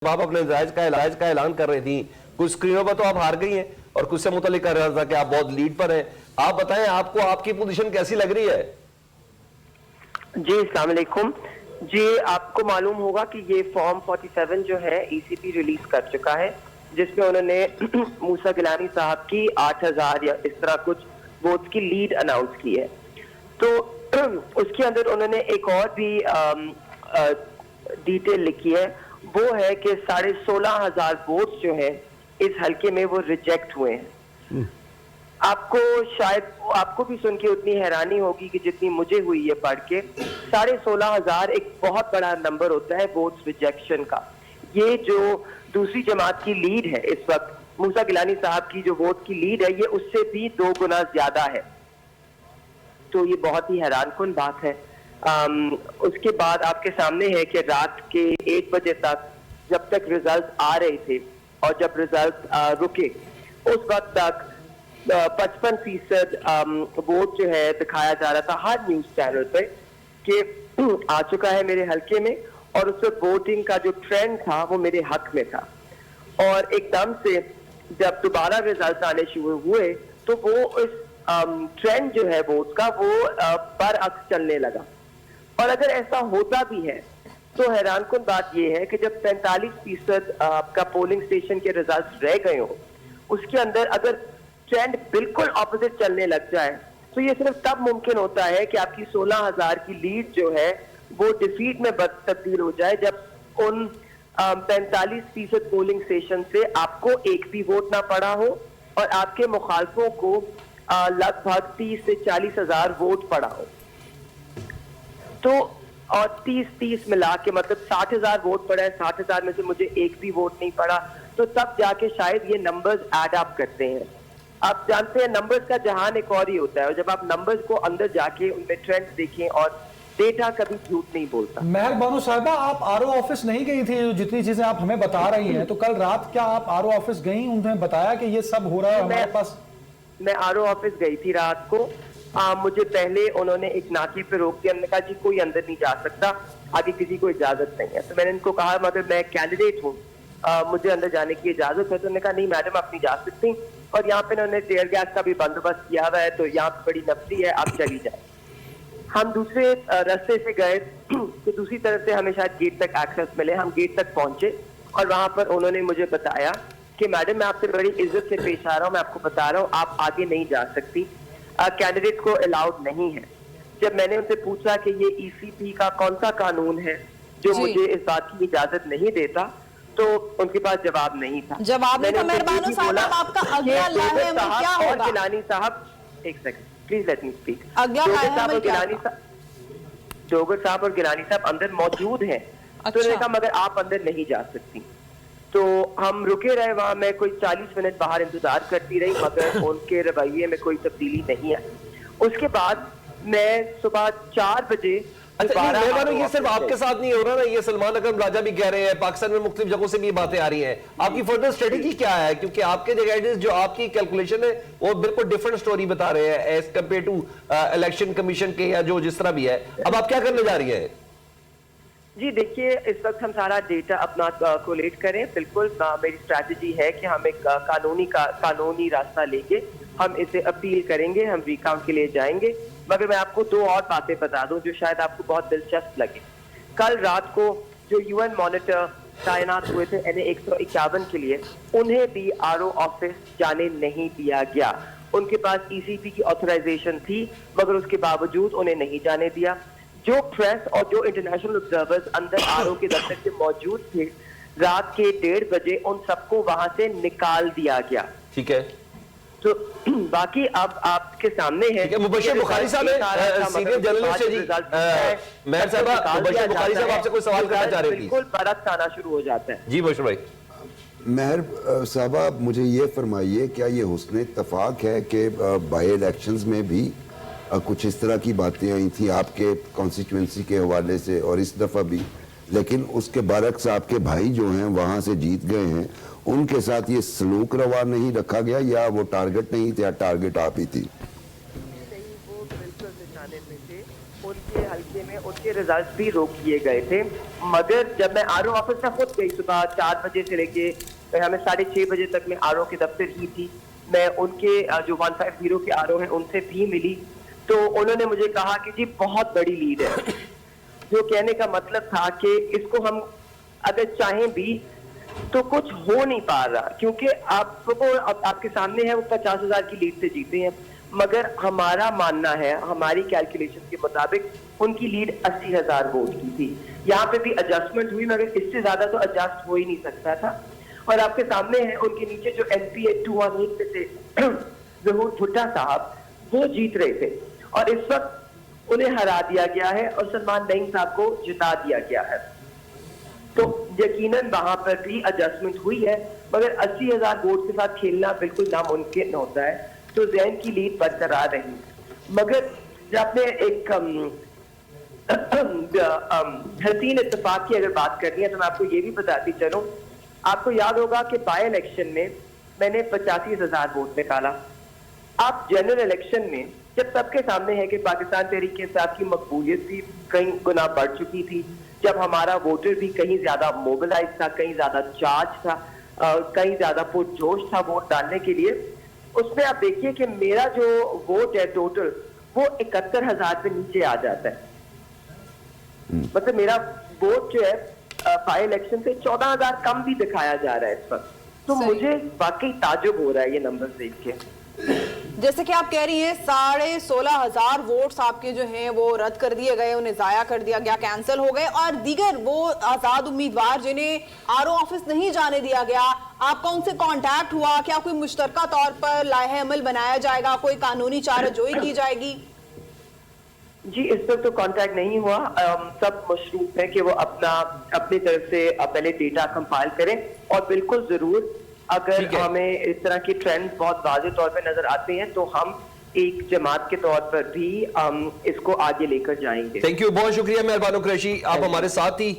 आप अपने नतज का ऐलान कर रही थी, कुछ स्क्रीनों पर तो आप हार गई हैं और कुछ से मुतालिक कर रहा था कि आप बहुत लीड पर हैं। आप बताएं, आपको आपकी पोजीशन कैसी लग रही है? जी अस्सलाम वालेकुम जी, आपको मालूम होगा कि ये फॉर्म 47 जो है ईसीपी रिलीज कर चुका है, जिसमें उन्होंने मूसा गिलानी साहब की 8000 या इस तरह कुछ वोट्स की लीड अनाउंस की है। तो उसके अंदर उन्होंने एक और भी डिटेल लिखी है, वो है कि 16,500 वोट्स जो है इस हल्के में वो रिजेक्ट हुए हैं। आपको शायद आपको भी सुन के उतनी हैरानी होगी कि जितनी मुझे हुई है पढ़ के। 16,500 एक बहुत बड़ा नंबर होता है वोट्स रिजेक्शन का। ये जो दूसरी जमात की लीड है इस वक्त, मूसा गिलानी साहब की जो वोट की लीड है, ये उससे भी 2 गुना ज्यादा है। तो ये बहुत ही हैरानकुन बात है। उसके बाद आपके सामने है कि रात के 1 बजे तक जब तक रिजल्ट आ रहे थे और जब रिजल्ट रुके उस वक्त तक 55% वोट जो है दिखाया जा रहा था हर न्यूज चैनल पे कि आ चुका है मेरे हल्के में, और उस पर वोटिंग का जो ट्रेंड था वो मेरे हक में था। और एकदम से जब दोबारा रिजल्ट आने शुरू हुए तो वो इस ट्रेंड जो है वोट का वो बरअक्स चलने लगा। और अगर ऐसा होता भी है तो हैरानकुन बात यह है कि जब 45% आपका पोलिंग स्टेशन के रिजल्ट रह गए हो, उसके अंदर अगर ट्रेंड बिल्कुल ऑपोजिट चलने लग जाए तो ये सिर्फ तब मुमकिन होता है कि आपकी 16,000 की लीड जो है वो डिफीट में तब्दील हो जाए, जब उन 45% पोलिंग स्टेशन से आपको एक भी वोट ना पड़ा हो और आपके मुखालफों को लगभग 30 से 40,000 वोट पड़ा हो। तो और 30 मिला के मतलब 60,000 वोट पड़ा है, 60,000 में से मुझे एक भी वोट नहीं पड़ा, तो तब जाके शायद ये नंबर्स ऐड अप करते हैं। आप जानते हैं नंबर्स का जहान एक और ही होता है, और जब आप नंबर्स को अंदर जाके उनमें ट्रेंड्स देखें, और डेटा कभी झूठ नहीं बोलता। महर बानो साहिबा, आप आरओ ऑफिस नहीं गई थी? जितनी चीजें आप हमें बता रही हैं, तो कल रात क्या आप आरओ ऑफिस गई? उन्होंने बताया कि ये सब हो रहा है हमारे पास? मैं आरओ ऑफिस गई थी रात को। मुझे पहले उन्होंने एक नाके पे रोक दिया, कहा जी कोई अंदर नहीं जा सकता, आगे किसी को इजाजत नहीं है। तो मैंने इनको कहा मगर मैं कैंडिडेट हूँ, मुझे अंदर जाने की इजाजत है। तो उन्होंने कहा नहीं मैडम आप नहीं जा सकती, और यहाँ पे उन्होंने टेयर गैस का भी बंदोबस्त किया हुआ है, तो यहाँ पे बड़ी नफरी है, आप चली जाए। हम दूसरे रास्ते से गए तो दूसरी तरफ से हमें शायद गेट तक एक्सेस मिले। हम गेट तक पहुंचे और वहां पर उन्होंने मुझे बताया कि मैडम मैं आपसे बड़ी इज्जत से पेश आ रहा हूँ, मैं आपको बता रहा हूँ आप आगे नहीं जा सकती, कैंडिडेट को अलाउड नहीं है। जब मैंने उनसे पूछा कि ये ईसीपी का कौन सा कानून है जो मुझे इस बात की इजाजत नहीं देता, तो उनके पास जवाब नहीं था। जवाब नहीं था। मेहरबान साहब, आपका अगला लाहे में क्या होगा? और गिलानी साहब, एक second please let me speak. अगला लाहे में क्या? डोगर साहब और गिलानी साहब अंदर मौजूद हैं। तो उन्होंने कहा मगर आप अंदर नहीं जा सकती। तो हम रुके रहे वहां, मैं कोई 40 मिनट बाहर इंतजार करती रही, मगर उनके रवैये में कोई तब्दीली नहीं है। उसके बाद मैं सुबह 4 बजे ये सिर्फ आपके साथ नहीं हो रहा ना, ये सलमान अकरम राजा भी कह रहे हैं, पाकिस्तान में मुख्तलिफ जगहों से भी बातें आ रही हैं। आपकी फर्दर स्ट्रेटेजी क्या है? क्योंकि आपके जो गाइडेंस, जो आपकी कैलकुलेशन है, वो बिल्कुल डिफरेंट स्टोरी बता रहे हैं as compare to election commission के, या जो जिस तरह भी है। अब आप क्या करने जा रही है? जी देखिए, इस वक्त हम सारा डेटा अपना कोलेट करें। बिल्कुल मेरी स्ट्रैटेजी है कि हम एक कानूनी रास्ता लेके हम इसे अपील करेंगे, हम रिकाउंट के लिए जाएंगे। मगर मैं आपको 2 और बातें बता दूं जो शायद आपको बहुत दिलचस्प लगे। कल रात को जो यूएन मॉनिटर तैनात हुए थे NA 151 के लिए, उन्हें भी आरओ ऑफिस जाने नहीं दिया गया। उनके पास ईसीपी की ऑथराइजेशन थी, मगर उसके बावजूद उन्हें नहीं जाने दिया। जो प्रेस और जो इंटरनेशनल ऑब्जर्वर्स अंदर आरओ के दफ्तर से मौजूद थे, रात के 1:30 बजे उन सबको वहां से निकाल दिया गया। ठीक है, तो बाकी अब आपके सामने है। मुबश्शिर बुखारी साहब सीनियर जर्नलिस्ट है जी। महर साहब, मुबश्शिर बुखारी साहब आपसे कोई सवाल करना चाह रहे हैं? बिल्कुल बरक्स आना शुरू हो जाता है। जी मुबश्शिर भाई। महर साहबा, मुझे ये फरमाइए, क्या ये हुस्न इत्तफाक है कि बाई इलेक्शंस में भी कुछ इस तरह की बातें आई थी आपके कॉन्स्टिट्यूंसी के हवाले से, और इस दफ़ा भी, लेकिन उसके बरक्स आपके भाई जो हैं वहाँ से जीत गए हैं, उनके साथ ये सलूक रवा नहीं रखा गया, या वो टारगेट नहीं थे, या टारगेट आप ही थी? वो बिल्कुल निशाने पे थे। उनके हल्के में उनके रिजल्ट भी रोक दिए गए थे, मगर जब मैं आरओ ऑफिस में खुद गई सुबह 4 बजे से लेके हमें 6:30 बजे तक मैं आरओ के दफ्तर की थी, मैं उनके जो 150 के आरओ हैं उनसे भी मिली, तो उन्होंने मुझे कहा कि जी बहुत बड़ी लीड है, जो कहने का मतलब था कि इसको हम अगर चाहें भी तो कुछ हो नहीं पा रहा, क्योंकि आपको आपके सामने है वो 50,000 की लीड से जीते हैं, मगर हमारा मानना है, हमारी कैलकुलेशन के मुताबिक उनकी लीड 80,000 वोट की थी। यहाँ पे भी एडजस्टमेंट हुई, मगर इससे ज्यादा तो एडजस्ट हो ही नहीं सकता था। और आपके सामने है उनके नीचे जो MP 218 में से जहूर भुट्टा साहब वो जीत रहे थे, और इस वक्त उन्हें हरा दिया गया है और सलमान नईम साहब को जिता दिया गया है। तो यकीनन वहां पर भी एडजस्टमेंट हुई है, मगर 80,000 वोट के साथ खेलना बिल्कुल नामुमकिन होता है, तो जैन की लीड बरकरार रही। मगर जब आपने एक हसीन इत्तेफाक की अगर बात करनी है तो मैं आपको ये भी बताती चलूं, आपको याद होगा कि बाय इलेक्शन में मैंने 85,000 वोट निकाला। आप जनरल इलेक्शन में जब सबके सामने है कि पाकिस्तान तहरीक इंसाफ की मकबूलियत भी कई गुना बढ़ चुकी थी, जब हमारा वोटर भी कहीं ज्यादा मोबिलाइज था, कहीं ज्यादा चार्ज था, कहीं ज्यादा पुरजोश था वोट डालने के लिए, उसमें आप देखिए कि मेरा जो वोट है टोटल वो 71,000 से नीचे आ जाता है। मतलब मेरा वोट जो है बाई इलेक्शन से 14,000 कम भी दिखाया जा रहा है इस वक्त। तो सही। मुझे वाकई ताजुब हो रहा है ये नंबर देख के। जैसे कि आप कह रही हैं 16,500 वोट्स आपके जो हैं वो रद्द कर दिए गए, उन्हें जाया कर दिया गया, कैंसिल हो गए, और दीगर वो आजाद उम्मीदवार जिन्हें आरओ ऑफिस नहीं जाने दिया गया, आपका उनसे कांटेक्ट हुआ? क्या कोई मुश्तरका तौर पर लाहे अमल बनाया जाएगा, कोई कानूनी चाराजोई की जाएगी? जी इस वक्त तो कांटेक्ट नहीं हुआ, सब मशरूफ है कि वो अपनी तरफ से पहले डेटा कंपाइल करें, और बिल्कुल जरूर अगर हमें इस तरह की ट्रेंड बहुत वाज़ेह तौर पे नजर आते हैं तो हम एक जमात के तौर पर भी इसको आगे लेकर जाएंगे। थैंक यू, बहुत शुक्रिया मेहरबान कुरैशी, आप हमारे साथ ही